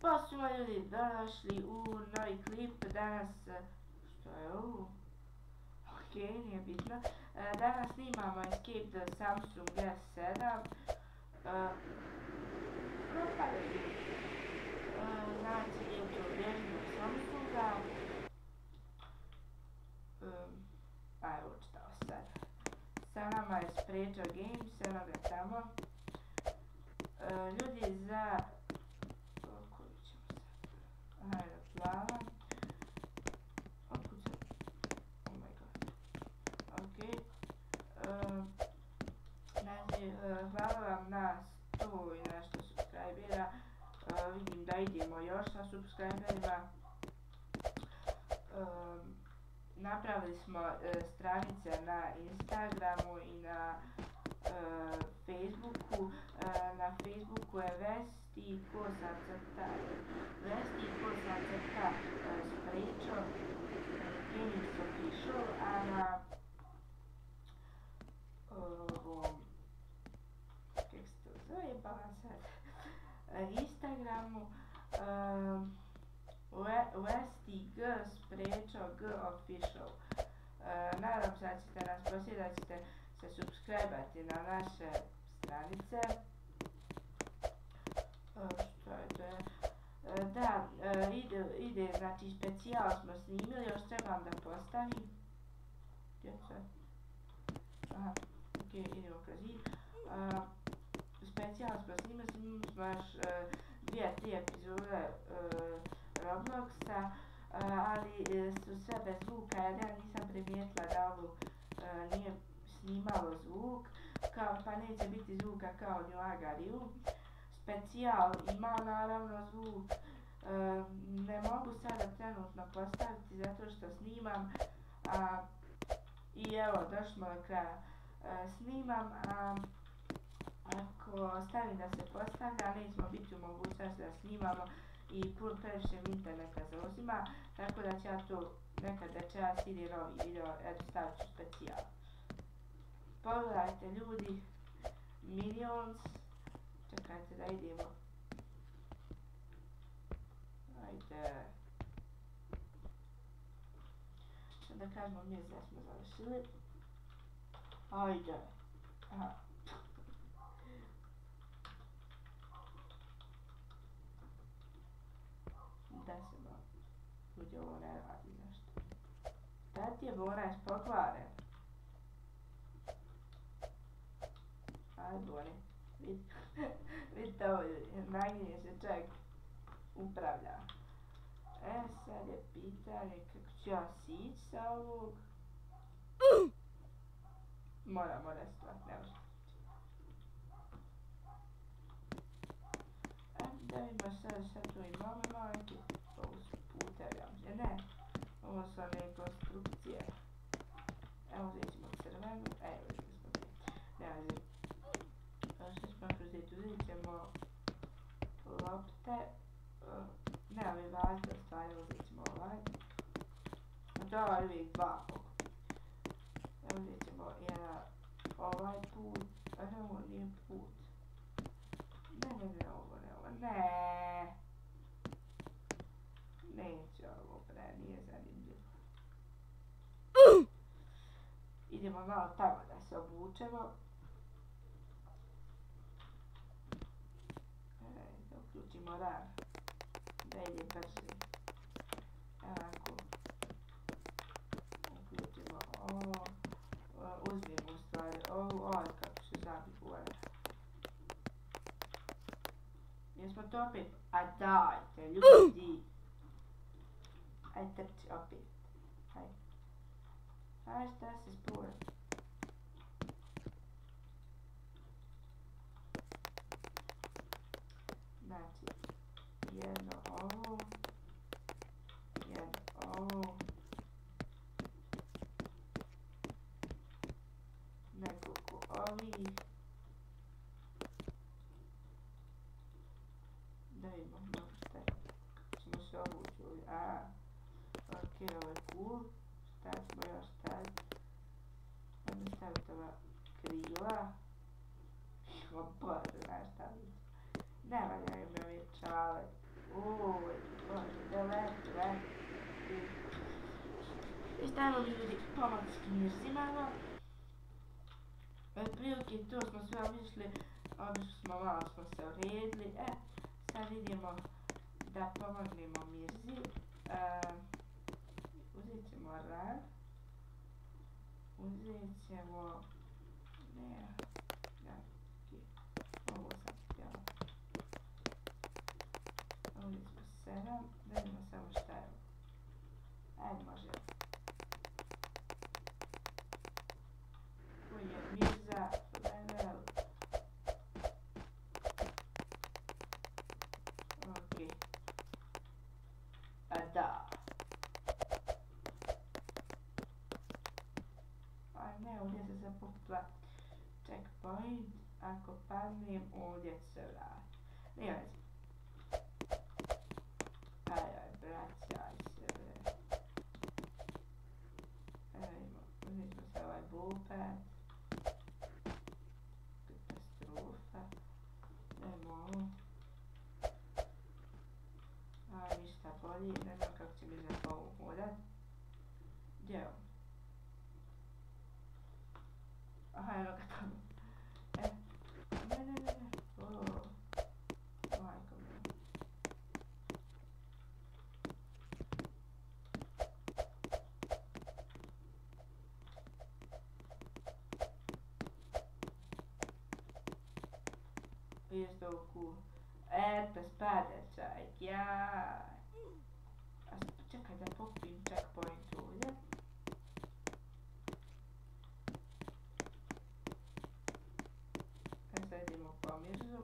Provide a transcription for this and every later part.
Pa svima ljudi došli u novi klip. Danas, što je ovo? Ok, nije bitno. Danas snimamo Escape the Samsung S7. Propali. Znači, je to vježno Samsunga. Evo čitao sad. Sa nama je Sprečo Games, evo ga tamo. Ljudi za... Koju ćemo sad? Ajde, plava. Otkud se... Oh my god. Ok. Znači, hvala vam na 100 i nešto subscribera. Vidim da idemo još sa subscriberima. Napravili smo stranice na Instagramu i na Facebooku. Na Facebooku je Vesti kosa crta Sprečo Games Official, a na kako se to zove Instagramu Westy G Sprečo G Official. Nadam se da ćete nas prosjeti, da ćete se subscribe-ati na naše stranice. Što je to? Da, ide, znači specijal smo snimili, još trebam da postavim. Djeca. Aha, ok, idemo kroz zid. Specijal smo snimili smo još 2-3 epizode Robloxa, ali su sve bez zvuka, ja nisam primijetila da ovo nije snimalo zvuk, pa neće biti zvuka kao u Agariju. Specijal ima naravno zvuk, ne mogu sada trenutno postaviti zato što snimam, i evo došlo do kraja. Snimam, ako stavim da se postavlja, nećemo biti u mogućnosti da snimamo i previše interneta zauzima, tako da ću ja to nekad večeras ili novi video, eto stavit ću specijal. Pogledajte ljudi, Minions, čekajte da idemo. Ajde. Da kažemo mjesto da smo završili. Ajde. Aha. Da se malo. Ljudi, ovo ne radi nešto. Da ti je Bona je pokvaren. Aj Boni. Vidite ovo, naginje se čovjek upravlja. Sad je pitanje kako ću ja sići sa ovog. Mora stvar, ne može. Da vidimo sad tu imamo neki, ovo su putevi, ne, ovo su one konstrukcije. Evo uzet ćemo crvenu, uzet smo te, ne uzet. Što ćemo uzeti? Uzet ćemo lopte, ne ovi važne stvari, uzet ćemo ovaj. To je ovaj uvijek dva pokupi. Uzet ćemo ovaj put, ovo nije put. Ne, ovo. Ne. Neću ovo, nije zanimljivo. Idemo malo tamo da se obučemo. Da uključimo RAR. Da ide brže. Ovako. Uključimo ovo. Uzmimo u stvari ovo. Ovo kako se zabivuje. Jesmo to opet? A dajte, ljudi. Aj trči opet. Aj šta se spura? Znači, jedno ovo. Nekoliko ovih. Da vidimo možda ćemo se obući ovdje. Ok, ovo je cool. Šta ćemo još staviti? Možemo staviti ova krila. O bože, znaš šta vidite. Ne valjaju mi ove čale. Oj, bože, daleko, I stajemo mi ljudi pomoć knjižima. Otprilike to smo sve obišli smo malo smo se uredili. Sad idemo da pomognemo Mirzi. Uzet ćemo rad. Uzet ćemo... Ne, ovo sam htjela. Ovdje smo 7, da vidimo samo šta je. Ajde, može. Tu je Mirza, level. Ok. A da. A ne, ovdje se zapukla checkpoint. Ako padnem, ovdje se vrati. Nije vezi. Ajaj, vraćaj se, bre. Uzet ćemo se ovaj bullpad. Katastrofa. Dajmo ovo. A, ništa bolje. Ne znam kako će mi za to uhodat. Gdje je on? Aha, evo ga tamo. Ne. Majko mi. Jest ovo cool. Eto, spadačaj, jaj. A čekaj da pokupim checkpoint ovdje. Sad idemo po Mirzu.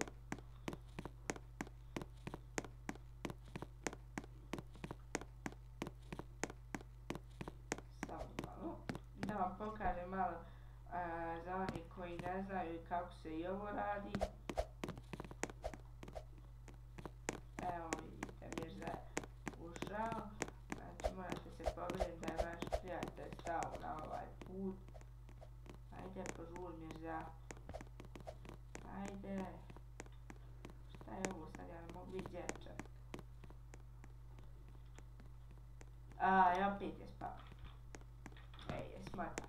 Samo malo. Da vam pokažem malo za oni koji ne znaju kako se i ovo radi. Evo vidite, Mirza je ušao. Znači morate se pobrinuti da je vaš prijatelj stao na ovaj put. Ajde, požur Mirza. Ajde. Šta je ovo sad, ja ne mogu vidjeti dječak. I opet je spao. Je smrta.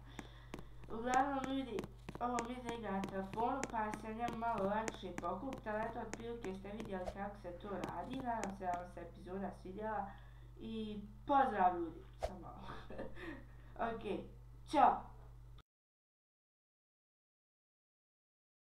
Uglavnom ljudi, ovo Mirza igra na telefonu pa se njemu malo lakše pokupiti, ali eto otprilike ste vidjeli kako se to radi. Nadam se da vam se epizoda svidjela i pozdrav ljudi. Samo malo. Ok, čao.